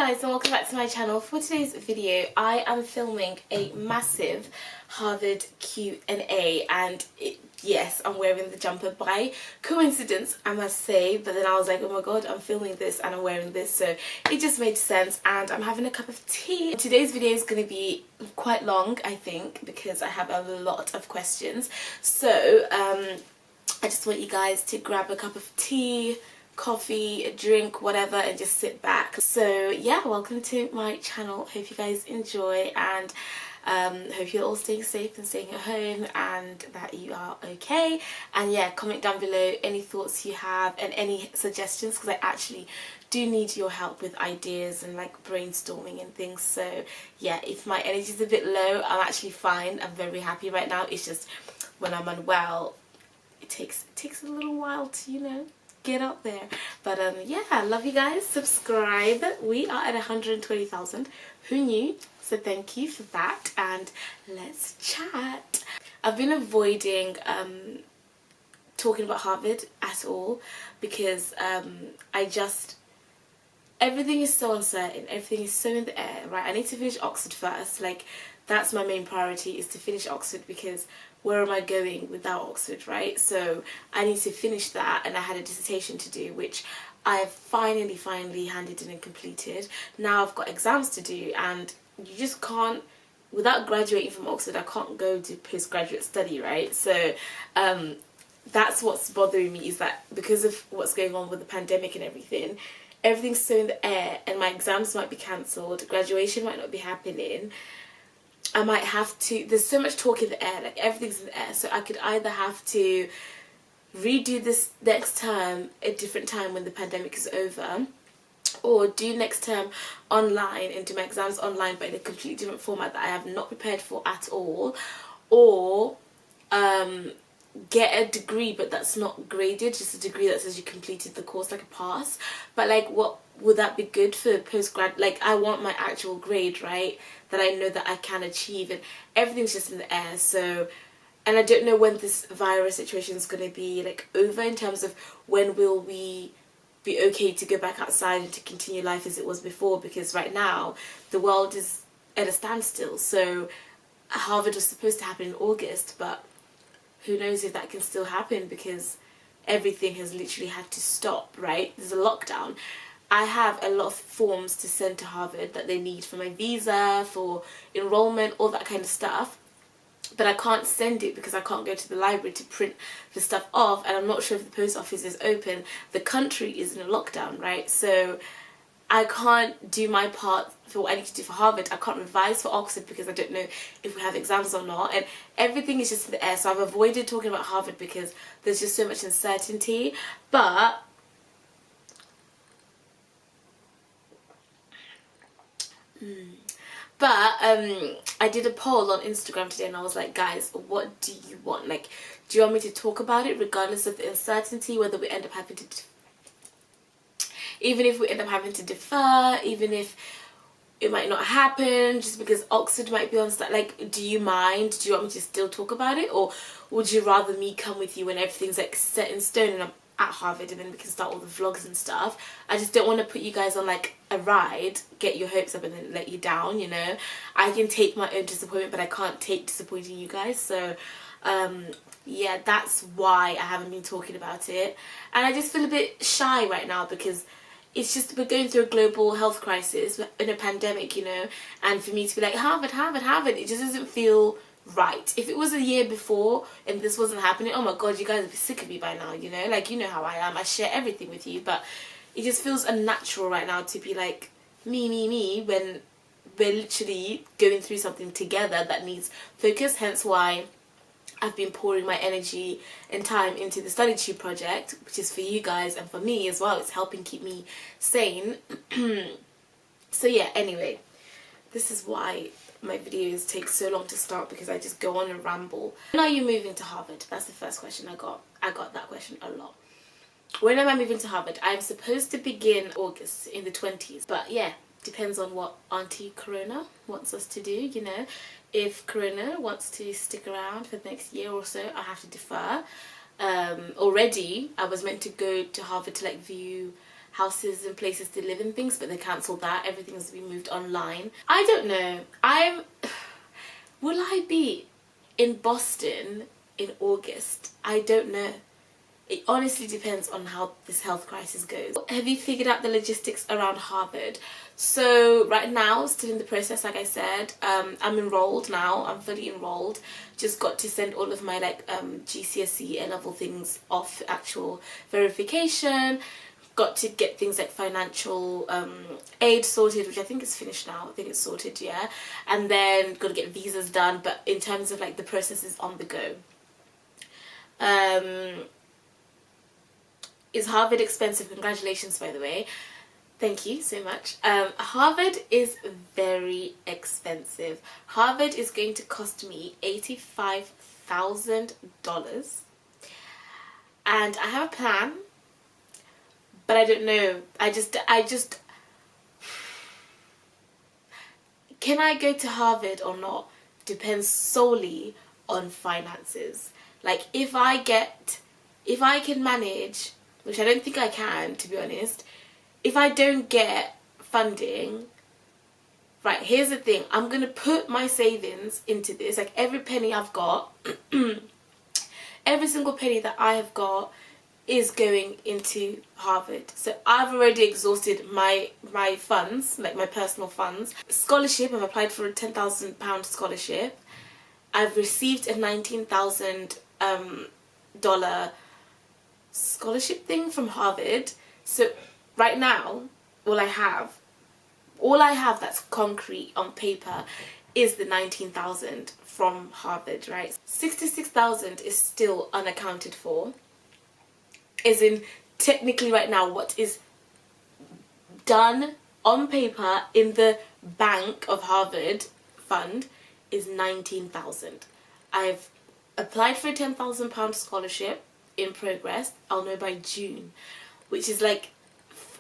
guys, and welcome back to my channel. For today's video I am filming a massive Harvard Q&A and yes, I'm wearing the jumper by coincidence, I must say, but then I was like, oh my god, I'm filming this and I'm wearing this, so it just made sense. And I'm having a cup of tea. Today's video is going to be quite long, I think, because I have a lot of questions. So I just want you guys to grab a cup of tea, coffee, a drink, whatever, and just sit back. So yeah, welcome to my channel. Hope you guys enjoy, and hope you're all staying safe and staying at home and that you are okay. And yeah, comment down below any thoughts you have and any suggestions, because I actually do need your help with ideas and like brainstorming and things. So yeah, if my energy is a bit low, I'm actually fine. I'm very happy right now. It's just when I'm unwell, it takes a little while to, you know, get up there. But yeah, I love you guys. Subscribe. We are at 120,000. Who knew? So thank you for that, and let's chat. I've been avoiding talking about Harvard at all because everything is so uncertain, everything is so in the air, right? I need to finish Oxford first. Like, that's my main priority, is to finish Oxford, because where am I going without Oxford, right? So I need to finish that, and I had a dissertation to do, which I have finally handed in and completed. Now I've got exams to do, and you just can't, without graduating from Oxford, I can't go to postgraduate study, right? So that's what's bothering me, is that because of what's going on with the pandemic and everything, everything's so in the air, and my exams might be cancelled, graduation might not be happening. I might have to, there's so much talk in the air, like everything's in the air, so I could either have to redo this next term a different time when the pandemic is over, or do next term online and do my exams online but in a completely different format that I have not prepared for at all, or get a degree but that's not graded, just a degree that says you completed the course, like a pass. But like, what would that be good for postgrad? Like, I want my actual grade, right, that I know that I can achieve, and everything's just in the air. So, and I don't know when this virus situation is going to be like over, in terms of when will we be okay to go back outside and to continue life as it was before, because right now the world is at a standstill. So Harvard was supposed to happen in August, but who knows if that can still happen, because everything has literally had to stop, right? There's a lockdown. I have a lot of forms to send to Harvard that they need for my visa, for enrollment, all that kind of stuff. But I can't send it because I can't go to the library to print the stuff off, and I'm not sure if the post office is open. The country is in a lockdown, right? So I can't do my part for what I need to do for Harvard. I can't revise for Oxford because I don't know if we have exams or not, and everything is just in the air. So I've avoided talking about Harvard because there's just so much uncertainty. But I did a poll on Instagram today, and I was like, guys, what do you want? Like, do you want me to talk about it regardless of the uncertainty, whether we end up having to, even if we end up having to defer, even if it might not happen, just because Oxford might be on strike? Like, do you mind? Do you want me to still talk about it, or would you rather me come with you when everything's like set in stone and I'm at Harvard, and then we can start all the vlogs and stuff? I just don't want to put you guys on like a ride, get your hopes up and then let you down, you know. I can take my own disappointment, but I can't take disappointing you guys. So yeah, that's why I haven't been talking about it. And I just feel a bit shy right now, because it's just, we're going through a global health crisis in a pandemic, you know, and for me to be like, Harvard, it just doesn't feel right. If it was a year before and this wasn't happening, oh my god, you guys would be sick of me by now, you know. Like, you know how I am, I share everything with you, but it just feels unnatural right now to be like me when we're literally going through something together that needs focus. Hence why I've been pouring my energy and time into the StudyTube project, which is for you guys and for me as well. It's helping keep me sane. So yeah, anyway, this is why my videos take so long to start, because I just go on and ramble. When are you moving to Harvard? That's the first question I got. I got that question a lot. When am I moving to Harvard? I'm supposed to begin August, in the 20s. But yeah, depends on what Auntie Corona wants us to do, you know. If Corona wants to stick around for the next year or so, I have to defer. Already, I was meant to go to Harvard to like view houses and places to live and things, but they cancelled that. Everything's been moved online. I don't know. Will I be in Boston in August? I don't know. It honestly depends on how this health crisis goes. Have you figured out the logistics around Harvard? So right now, still in the process, like I said, I'm enrolled now. I'm fully enrolled. Just got to send all of my GCSE A-level things off actual verification. Got to get things like financial aid sorted, which I think is finished now. I think it's sorted, yeah. And then got to get visas done. But in terms of like the process is on the go. Is Harvard expensive? Congratulations, by the way. Thank you so much. Harvard is very expensive. Harvard is going to cost me $85,000. And I have a plan, but I don't know. I just can I go to Harvard or not depends solely on finances. Like if I can manage, which I don't think I can, to be honest, if I don't get funding, right, here's the thing, I'm going to put my savings into this, like every penny I've got, every single penny that I have got is going into Harvard. So I've already exhausted my funds, like my personal funds. Scholarship, I've applied for a £10,000 scholarship. I've received a $19,000 scholarship thing from Harvard. So right now all I have that's concrete on paper is the 19,000 from Harvard, right? 66,000 is still unaccounted for, as in technically right now what is done on paper in the bank of Harvard fund is 19,000. I've applied for a £10,000 scholarship, in progress. I'll know by June, which is like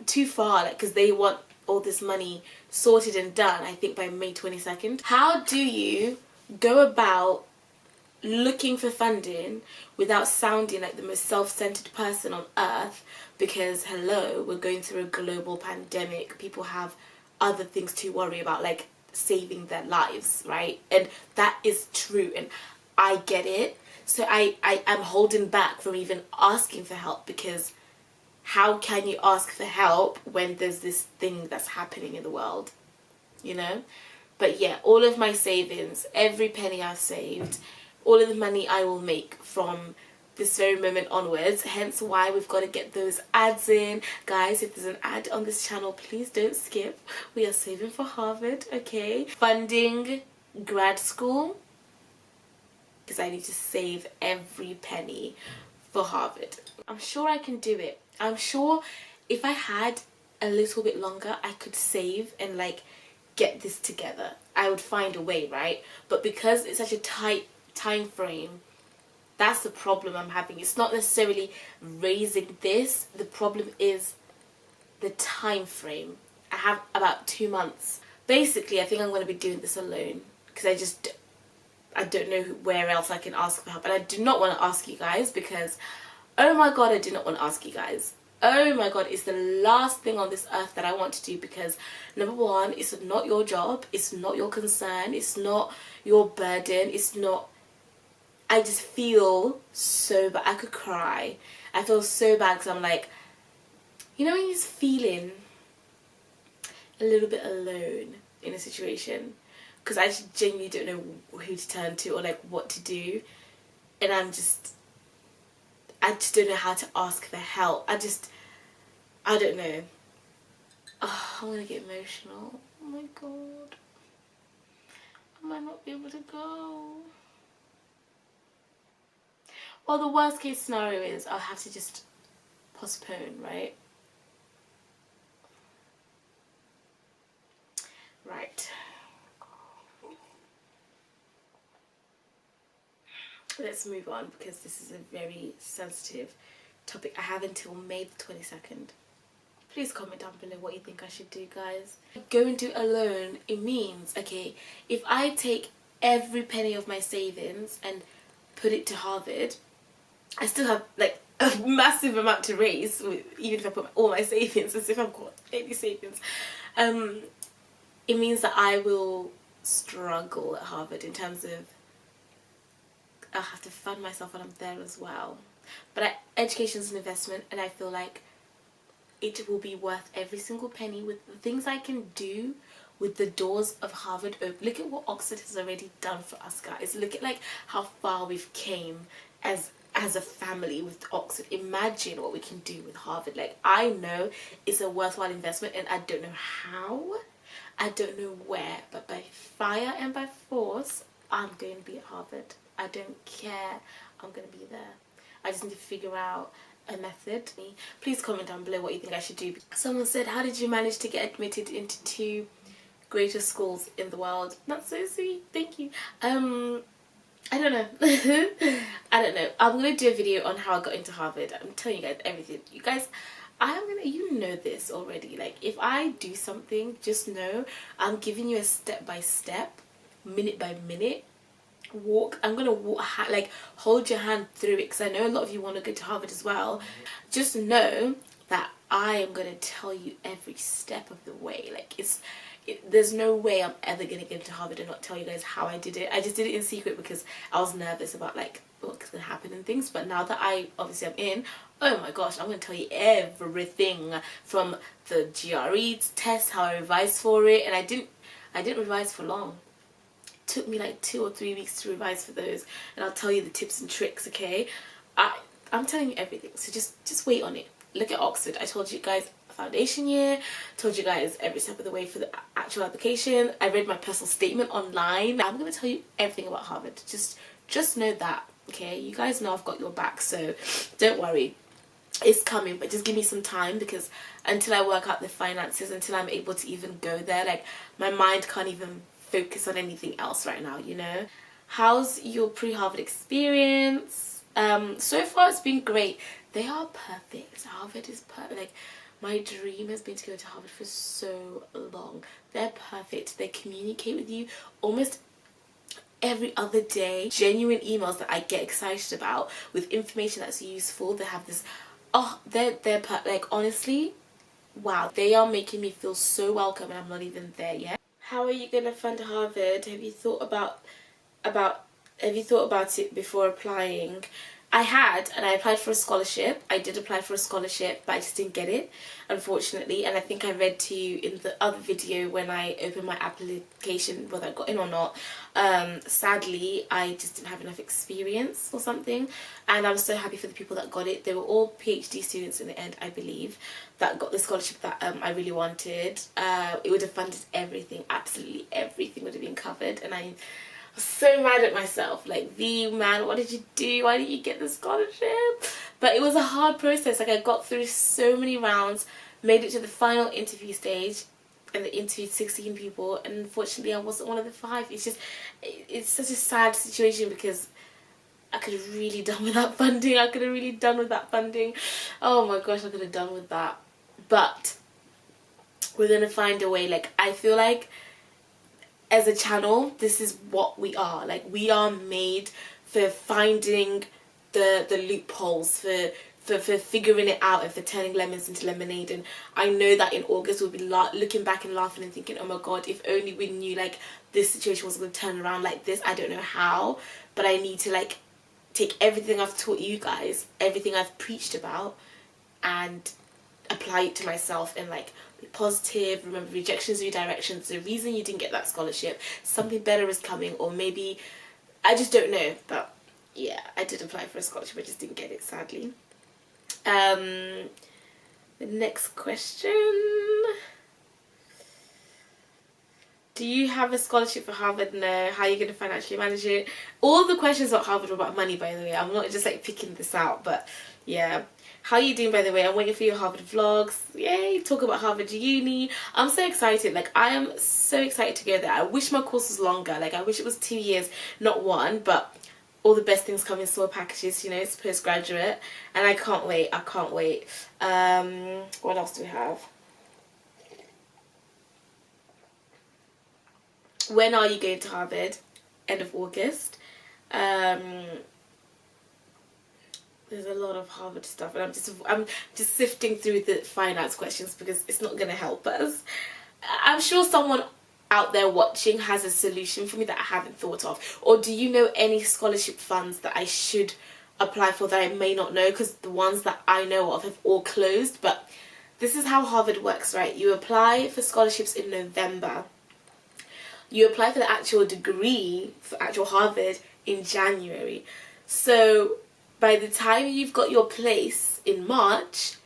too far, like, because they want all this money sorted and done, I think, by May 22nd. How do you go about looking for funding without sounding like the most self-centered person on earth? Because hello, we're going through a global pandemic. People have other things to worry about, like saving their lives, right? And that is true, and I get it. So I am holding back from even asking for help, because how can you ask for help when there's this thing that's happening in the world, you know? But yeah, all of my savings, every penny I've saved, all of the money I will make from this very moment onwards, hence why we've got to get those ads in. Guys, if there's an ad on this channel, please don't skip. We are saving for Harvard, okay? Funding grad school, because I need to save every penny for Harvard. I'm sure I can do it. I'm sure if I had a little bit longer, I could save and like get this together. I would find a way, right? But because it's such a tight time frame, that's the problem I'm having. It's not necessarily raising this. The problem is the time frame. I have about 2 months. Basically, I think I'm going to be doing this alone, because I don't know where else I can ask for help. And I do not want to ask you guys, because, oh my god, I do not want to ask you guys. Oh my god, it's the last thing on this earth that I want to do, because number one, it's not your job, it's not your concern, it's not your burden, it's not... I just feel so bad. I could cry. I feel so bad, because I'm like, you know when you're just feeling a little bit alone in a situation, because I just genuinely don't know who to turn to or like what to do, and I just don't know how to ask for help. I don't know. Oh, I'm gonna get emotional. Oh my god, I might not be able to go. Well, the worst case scenario is I'll have to just postpone, right? Right. Let's move on, because this is a very sensitive topic. I have until May the 22nd. Please comment down below what you think I should do, guys. Go and do it alone. It means, okay, if I take every penny of my savings and put it to Harvard, I still have like a massive amount to raise, even if I put all my savings, as if I've got any savings, it means that I will struggle at Harvard in terms of I'll have to fund myself when I'm there as well. But education is an investment, and I feel like it will be worth every single penny with the things I can do with the doors of Harvard open. Look at what Oxford has already done for us, guys. Look at like how far we've came as a family with Oxford. Imagine what we can do with Harvard. Like, I know it's a worthwhile investment, and I don't know how, I don't know where, but by fire and by force, I'm going to be at Harvard. I don't care, I'm going to be there. I just need to figure out a method. Please comment down below what you think I should do. Someone said, how did you manage to get admitted into 2 greatest schools in the world? That's so sweet, thank you. I don't know. I don't know. I'm gonna do a video on how I got into Harvard. I'm telling you guys everything. You guys, you know this already. Like, if I do something, just know I'm giving you a step by step, minute by minute walk. I'm gonna walk, like, hold your hand through it, because I know a lot of you want to go to Harvard as well. Just know that I am gonna tell you every step of the way. Like, there's no way I'm ever gonna get into Harvard and not tell you guys how I did it. I just did it in secret because I was nervous about like what's gonna happen and things. But now that I'm in, oh my gosh, I'm gonna tell you everything, from the GRE test, how I revised for it. And I didn't revise for long. It took me like 2 or 3 weeks to revise for those, and I'll tell you the tips and tricks. Okay, I'm telling you everything, so just wait on it. Look at Oxford. I told you guys foundation year, told you guys every step of the way for the actual application. I read my personal statement online. I'm going to tell you everything about Harvard. Just know that, okay? You guys know I've got your back, so don't worry. It's coming, but just give me some time, because until I work out the finances, until I'm able to even go there, like, my mind can't even focus on anything else right now, you know? How's your pre-Harvard experience? So far it's been great. They are perfect. Harvard is perfect. Like, my dream has been to go to Harvard for so long. They're perfect. They communicate with you almost every other day. Genuine emails that I get excited about with information that's useful. They have this, oh, they're like, honestly, wow. They are making me feel so welcome, and I'm not even there yet. How are you gonna fund Harvard? Have you thought about it before applying? I had, and I applied for a scholarship. I did apply for a scholarship, but I just didn't get it, unfortunately. And I think I read to you in the other video when I opened my application whether I got in or not. Sadly, I just didn't have enough experience or something. And I'm so happy for the people that got it. They were all PhD students in the end, I believe, that got the scholarship that I really wanted. It would have funded everything, absolutely everything would have been covered. And I was so mad at myself, like, V, man, what did you do? Why didn't you get the scholarship? But it was a hard process. Like, I got through so many rounds, made it to the final interview stage, and they interviewed 16 people, and unfortunately I wasn't one of the 5. It's such a sad situation, because I could have really done with that funding. Oh my gosh, I could have done with that. But we're gonna find a way. Like, I feel like as a channel, this is what we are. Like, we are made for finding the loopholes, for figuring it out, and for turning lemons into lemonade. And I know that in August we'll be looking back and laughing and thinking, oh my god, if only we knew, like, this situation was going to turn around like this. I don't know how, but I need to, like, take everything I've taught you guys, everything I've preached about, and apply it to myself, and, like, be positive. Remember, rejections, redirections. The reason you didn't get that scholarship, something better is coming, or maybe, I just don't know. But yeah, I did apply for a scholarship, I just didn't get it, sadly. The next question: do you have a scholarship for Harvard? No. How are you going to financially manage it? All the questions about Harvard were about money, by the way. I'm not just, like, picking this out, but yeah. How are you doing, by the way? I'm waiting for your Harvard vlogs. Yay, talk about Harvard uni. I'm so excited. Like, I am so excited to go there. I wish my course was longer. Like, I wish it was 2 years, not 1, but all the best things come in small packages, you know. It's postgraduate, and I can't wait. I can't wait. What else do we have? When are you going to Harvard? End of August. there's a lot of Harvard stuff, and I'm just sifting through the finance questions because it's not going to help us. I'm sure someone out there watching has a solution for me that I haven't thought of. Or do you know any scholarship funds that I should apply for that I may not know? Because the ones that I know of have all closed. But this is how Harvard works, right? You apply for scholarships in November. You apply for the actual degree for actual Harvard in January. So by the time you've got your place in March,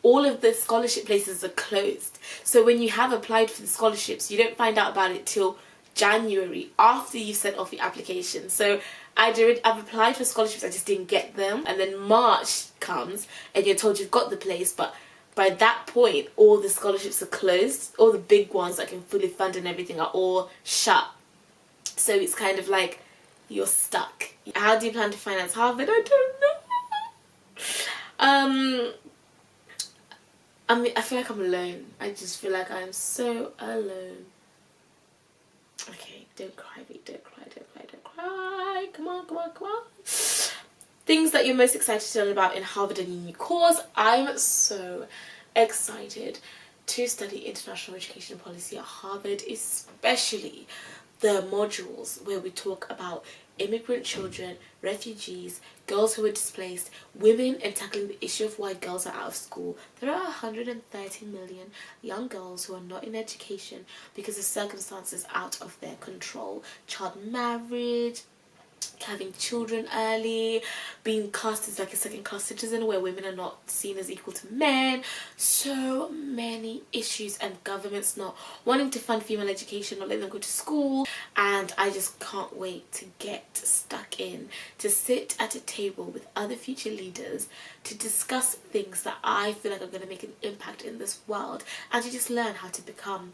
all of the scholarship places are closed. So when you have applied for the scholarships, you don't find out about it till January after you've sent off your application. So I've applied for scholarships, I just didn't get them. And then March comes and you're told you've got the place, but by that point, all the scholarships are closed. All the big ones that can fully fund and everything are all shut. So it's kind of like you're stuck. How do you plan to finance Harvard? I don't know. I feel like I'm alone. I just feel like I'm so alone. Okay, don't cry, babe. Don't cry, don't cry, don't cry. Come on, come on, come on. Things that you're most excited to learn about in Harvard and your new course. I'm so excited to study international education policy at Harvard, especially the modules where we talk about immigrant children, refugees, girls who are displaced, women, and tackling the issue of why girls are out of school. There are 130 million young girls who are not in education because of circumstances out of their control. Child marriage, having children early, being cast as like a second-class citizen where women are not seen as equal to men. So many issues, and governments not wanting to fund female education, not letting them go to school. And I just can't wait to get stuck in, to sit at a table with other future leaders, to discuss things that I feel like are going to make an impact in this world, and to just learn how to become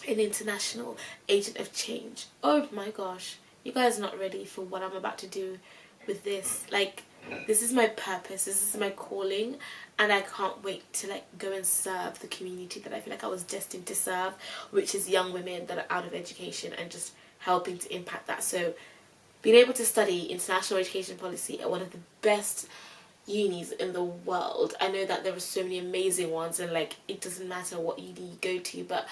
an international agent of change. Oh my gosh. You guys are not ready for what I'm about to do with this. Like, this is my purpose, this is my calling, and I can't wait to like go and serve the community that I feel like I was destined to serve, which is young women that are out of education, and just helping to impact that. So being able to study international education policy at one of the best unis in the world. I know that there are so many amazing ones, and like it doesn't matter what uni you go to, but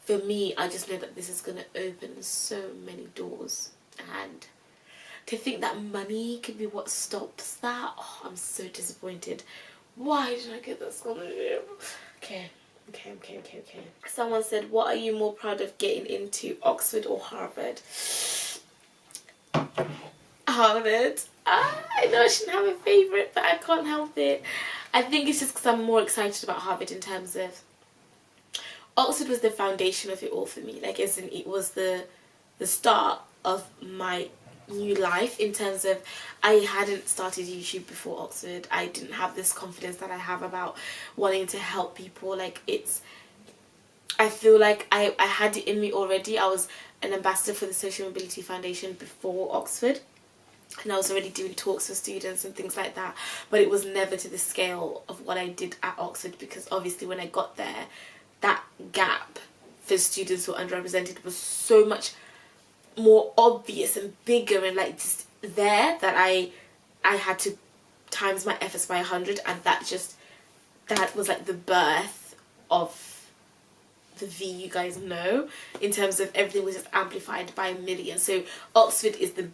for me, I just know that this is going to open so many doors. And to think that money could be what stops that, oh, I'm so disappointed. Why did I get that scholarship? Okay. Someone said, what are you more proud of getting into, Oxford or Harvard? Harvard. I know I shouldn't have a favourite, but I can't help it. I think it's just because I'm more excited about Harvard in terms of Oxford was the foundation of it all for me. Like, as in, it was the start of my new life, in terms of I hadn't started YouTube before Oxford. I didn't have this confidence that I have about wanting to help people. Like, I feel like I had it in me already. I was an ambassador for the Social Mobility Foundation before Oxford, and I was already doing talks for students and things like that, but it was never to the scale of what I did at Oxford, because obviously when I got there, that gap for students who are underrepresented was so much more obvious and bigger, and like just there, that I had to times my efforts by 100, and that was like the birth of the V you guys know, in terms of everything was just amplified by a million. So Oxford is the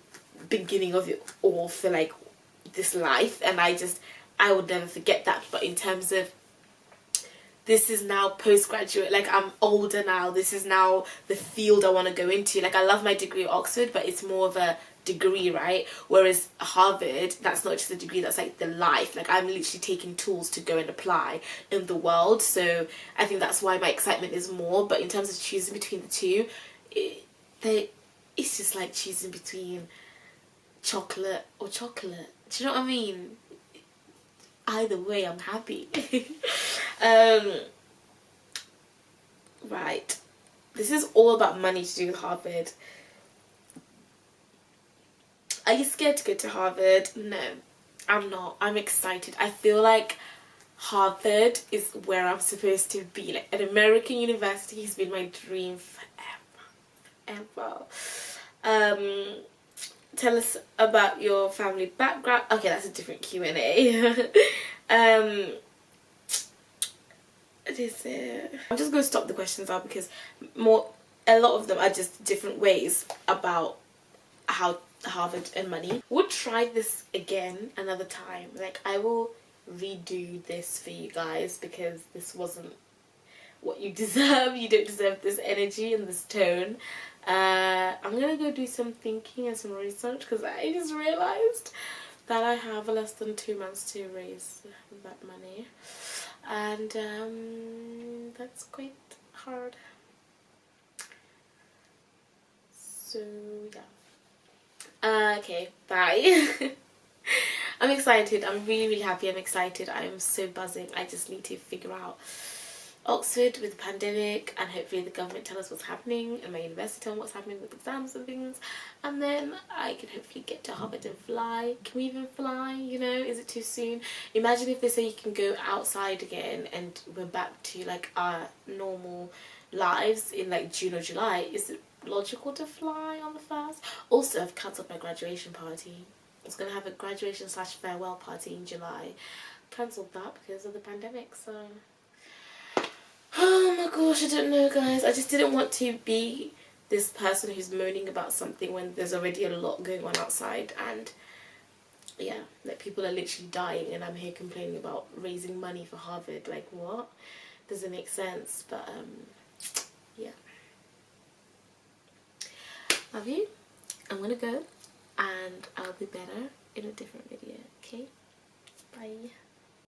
beginning of it all for like this life, and I would never forget that. But in terms of, this is now postgraduate, like I'm older now, this is now the field I want to go into. Like, I love my degree at Oxford, but it's more of a degree, right? Whereas Harvard, that's not just a degree, that's like the life. Like, I'm literally taking tools to go and apply in the world. So I think that's why my excitement is more. But in terms of choosing between the two, it's just like choosing between chocolate or chocolate. Do you know what I mean? Either way, I'm happy. Right, this is all about money to do with Harvard. Are you scared to go to Harvard? No, I'm not. I'm excited. I feel like Harvard is where I'm supposed to be. Like, an American university has been my dream forever. tell us about your family background. Okay, that's a different Q&A. What is it? I'm just going to stop the questions out because a lot of them are just different ways about how Harvard and money. We'll try this again another time. Like, I will redo this for you guys because this wasn't what you deserve. You don't deserve this energy and this tone. I'm gonna go do some thinking and some research because I just realized that I have less than 2 months to raise that money, and that's quite hard. So yeah. Okay, bye. I'm excited. I'm really, really happy. I'm excited. I am so buzzing. I just need to figure out Oxford with the pandemic, and hopefully the government tell us what's happening and my university tell me what's happening with exams and things, and then I can hopefully get to Harvard and fly. Can we even fly? You know, is it too soon? Imagine if they say you can go outside again and we're back to like our normal lives in like June or July. Is it logical to fly on the 1st? Also, I've cancelled my graduation party. I was gonna have a graduation / farewell party in July. Cancelled that because of the pandemic, so oh my gosh, I don't know, guys. I just didn't want to be this person who's moaning about something when there's already a lot going on outside, and yeah, like people are literally dying and I'm here complaining about raising money for Harvard. Like, what? Doesn't make sense. But yeah. Love you. I'm gonna go and I'll be better in a different video. Okay, bye.